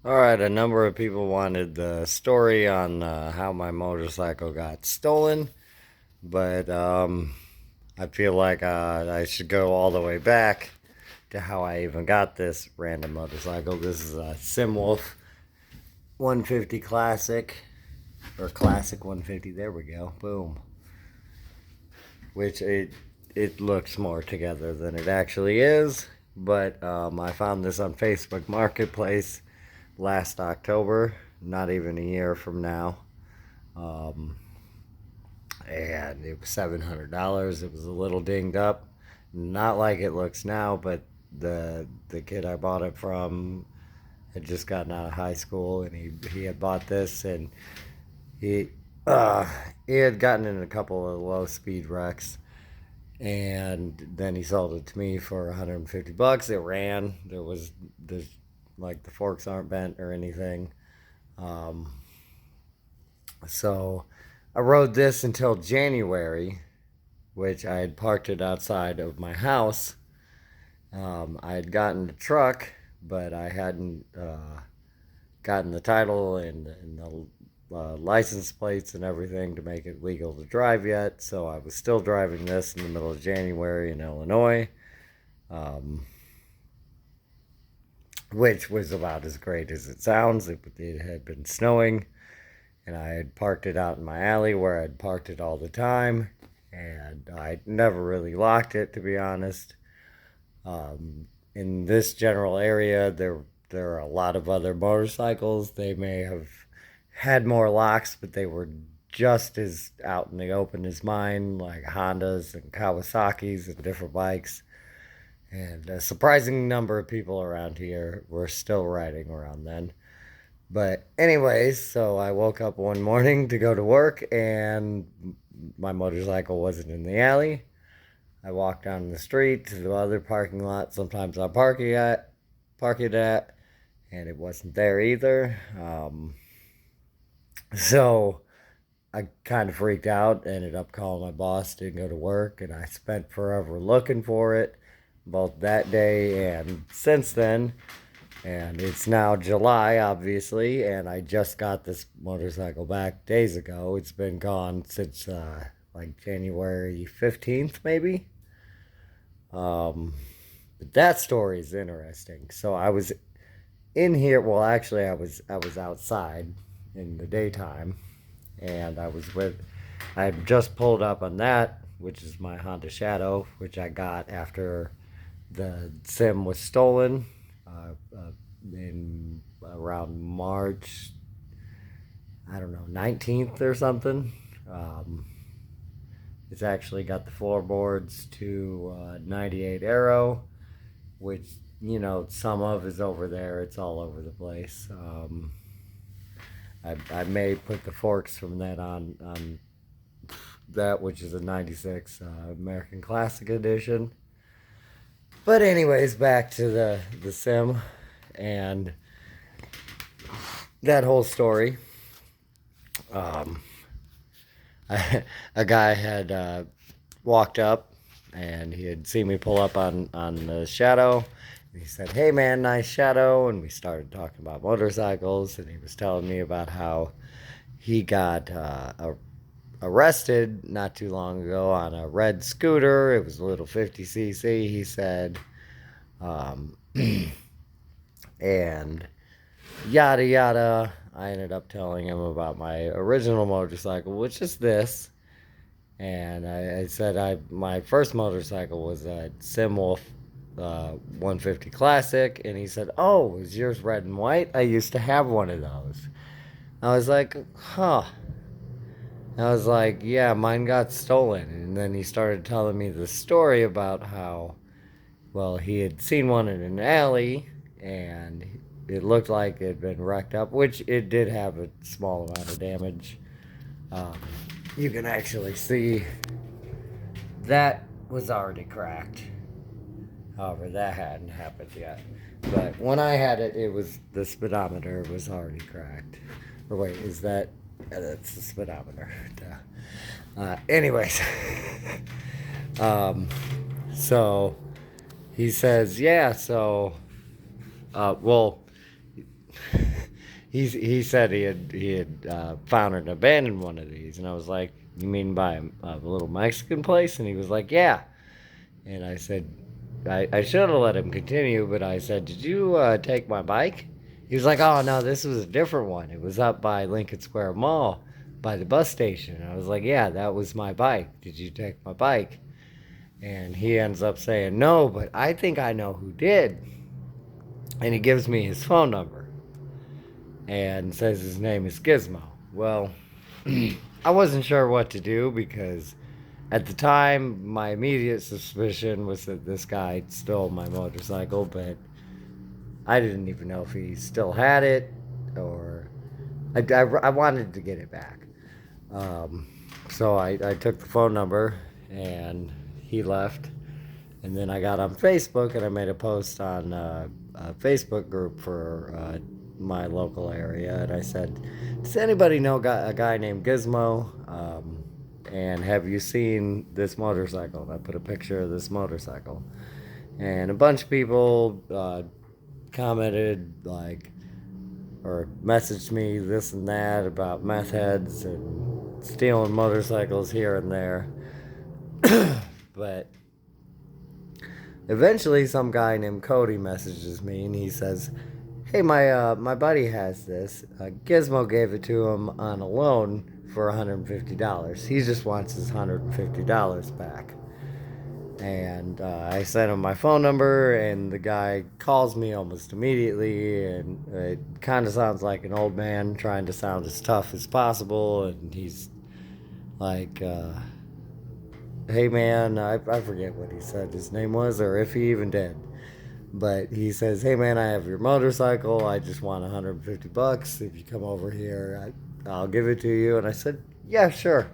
All right, a number of people wanted the story on how my motorcycle got stolen, but I feel like I should go all the way back to how I even got this random motorcycle. This is a Sym Wolf 150 Classic, or Classic 150. There we go. Boom. Which it looks more together than it actually is, but I found this on Facebook Marketplace last October, not even a year from now. Um, and it was $700. It was a little dinged up, not like it looks now, but the kid I bought it from had just gotten out of high school, and he had bought this, and he uh, he had gotten in a couple of low speed wrecks, and then he sold it to me for 150 bucks. It ran. There's like the forks aren't bent or anything. Um, so I rode this until January, which I had parked it outside of my house. I had gotten the truck, but I hadn't gotten the title and the license plates and everything to make it legal to drive yet. So I was still driving this in the middle of January in Illinois, um, which was about as great as it sounds. It had been snowing, and I had parked it out in my alley where I'd parked it all the time, and I never really locked it, to be honest. In this general area, there are a lot of other motorcycles. They may have had more locks, but they were just as out in the open as mine, like Hondas and Kawasaki's and different bikes. And a surprising number of people around here were still riding around then. But anyways, so I woke up one morning to go to work, and my motorcycle wasn't in the alley. I walked down the street to the other parking lot. Sometimes I park it at, and it wasn't there either. So I kind of freaked out. Ended up calling my boss. Didn't go to work, and I spent forever looking for it, both that day and since then. And it's now July, obviously, and I just got this motorcycle back days ago. It's been gone since like January 15th, maybe. Um, but that story is interesting. So I was in here. Well, actually, I was outside in the daytime, and I had just pulled up on that, which is my Honda Shadow, which I got after the Sim was stolen in around March, I don't know, 19th or something. Um, it's actually got the floorboards to 98 Aero, which, some of is over there. It's all over the place. I may put the forks from that on that, which is a 96 American Classic Edition. But anyways, back to the Sim and that whole story. Um, a guy had walked up, and he had seen me pull up on the Shadow. He said, "Hey man, nice Shadow," and we started talking about motorcycles. And he was telling me about how he got arrested not too long ago on a red scooter. It was a little 50cc, he said. Um, and yada yada. I ended up telling him about my original motorcycle, which is this. And I said my first motorcycle was a Sym Wolf 150 Classic, and he said, "Oh, is yours red and white? I used to have one of those." I was like, "Huh." I was like, "Yeah, mine got stolen." And then he started telling me the story about how, well, he had seen one in an alley, and it looked like it had been wrecked up, which it did have a small amount of damage. Um, you can actually see that was already cracked. However, that hadn't happened yet. But when I had it, the speedometer was already cracked. Or wait, is that? That's the speedometer. Anyways, um, so he says, yeah. So, well, he said he had found an abandoned one of these, and I was like, "You mean by a little Mexican place?" And he was like, "Yeah." And I said, I should have let him continue, but I said, "Did you take my bike?" He was like, "Oh no, this was a different one. It was up by Lincoln Square Mall, by the bus station." And I was like, "Yeah, that was my bike. Did you take my bike?" And he ends up saying, "No, but I think I know who did." And he gives me his phone number and says his name is Gizmo. Well, I wasn't sure what to do because at the time my immediate suspicion was that this guy stole my motorcycle, but I didn't even know if he still had it or I wanted to get it back. Um, so I took the phone number and he left. And then I got on Facebook and I made a post on a Facebook group for my local area. And I said, "Does anybody know a guy named Gizmo? And have you seen this motorcycle?" And I put a picture of this motorcycle. And a bunch of people commented, like, or messaged me this and that about meth heads and stealing motorcycles here and there. But eventually, some guy named Cody messages me and he says, "Hey, my buddy has this. Gizmo gave it to him on a loan for $150. He just wants his $150 back." And I sent him my phone number, and the guy calls me almost immediately, and it kind of sounds like an old man trying to sound as tough as possible, and he's like, "Hey man," I forget what he said his name was, or if he even did. But he says, "Hey man, I have your motorcycle. I just want $150. If you come over here, I'll give it to you." And I said, "Yeah, sure.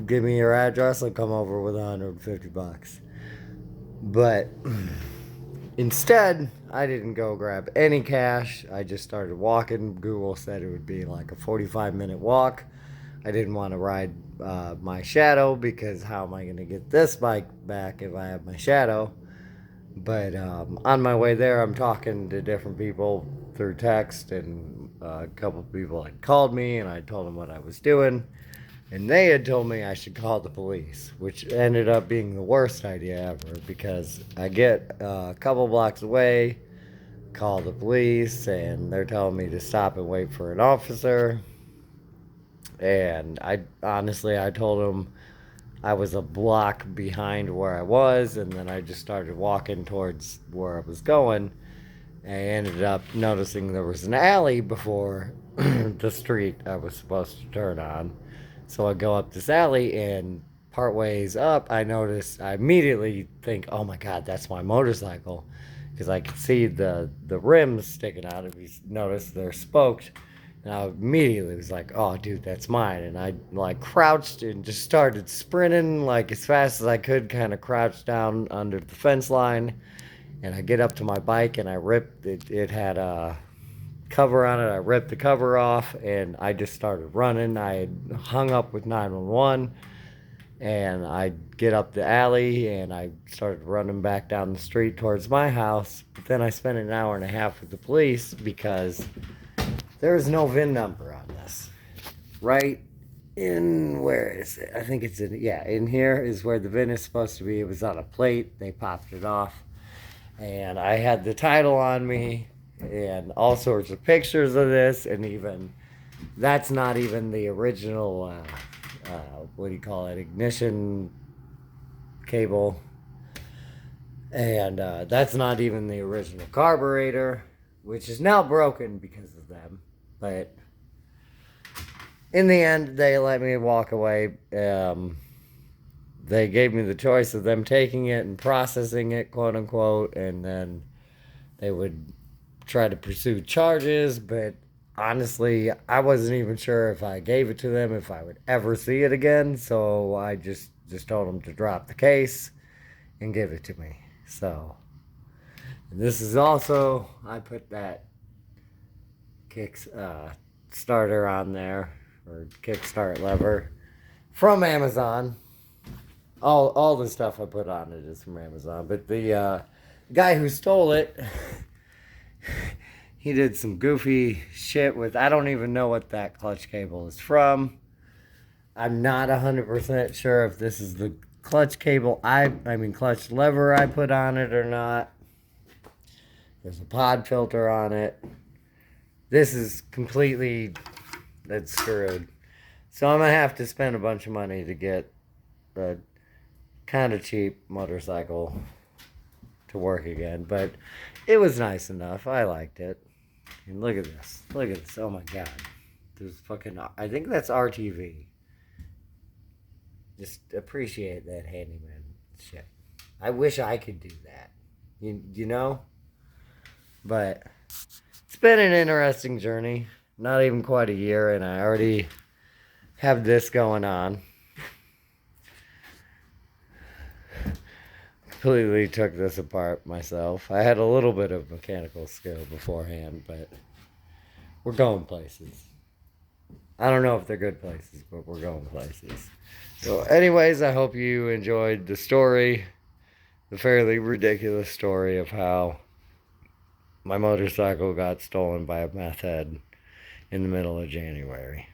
Give me your address. I'll come over with $150." But instead, I didn't go grab any cash. I just started walking. Google said it would be like a 45-minute walk. I didn't want to ride my Shadow because how am I going to get this bike back if I have my Shadow? But on my way there, I'm talking to different people through text, and a couple of people had called me, and I told them what I was doing. And they had told me I should call the police, which ended up being the worst idea ever because I get a couple blocks away, call the police, and they're telling me to stop and wait for an officer. And I told them I was a block behind where I was, and then I just started walking towards where I was going. I ended up noticing there was an alley before the street I was supposed to turn on. So I go up this alley, and part ways up, I immediately think, "Oh my God, that's my motorcycle." Because I could see the rims sticking out. If you notice, they're spoked. And I immediately was like, "Oh, dude, that's mine." And I like crouched and just started sprinting like as fast as I could, kind of crouched down under the fence line. And I get up to my bike and I ripped it. It had a cover on it. I ripped the cover off and I just started running. I had hung up with 911 and I get up the alley and I started running back down the street towards my house. But then I spent an hour and a half with the police because there is no VIN number on this. Right in, where is it? I think it's in here is where the VIN is supposed to be. It was on a plate. They popped it off. And I had the title on me and all sorts of pictures of this. And even, that's not even the original, what do you call it, ignition cable. And that's not even the original carburetor, which is now broken because of them. But in the end, they let me walk away. They gave me the choice of them taking it and processing it, quote unquote, and then they would try to pursue charges. But honestly, I wasn't even sure if I gave it to them, if I would ever see it again. So I just told them to drop the case and give it to me. So, and this is also, I put that starter on there, or kickstart lever, from Amazon. All the stuff I put on it is from Amazon. But the guy who stole it, He did some goofy shit with, I don't even know what that clutch cable is from. I'm not 100% sure if this is the clutch cable I mean clutch lever I put on it or not. There's a pod filter on it. This is completely, that's screwed. So I'm gonna have to spend a bunch of money to get a kind of cheap motorcycle to work again, but it was nice enough. I liked it. And look at this. Look at this. Oh my god. There's fucking, I think that's RTV. Just appreciate that handyman shit. I wish I could do that. You know? But it's been an interesting journey. Not even quite a year, and I already have this going on. Completely took this apart myself. I had a little bit of mechanical skill beforehand, but we're going places. I don't know if they're good places, but we're going places. So anyways, I hope you enjoyed the story. The fairly ridiculous story of how my motorcycle got stolen by a meth head in the middle of January.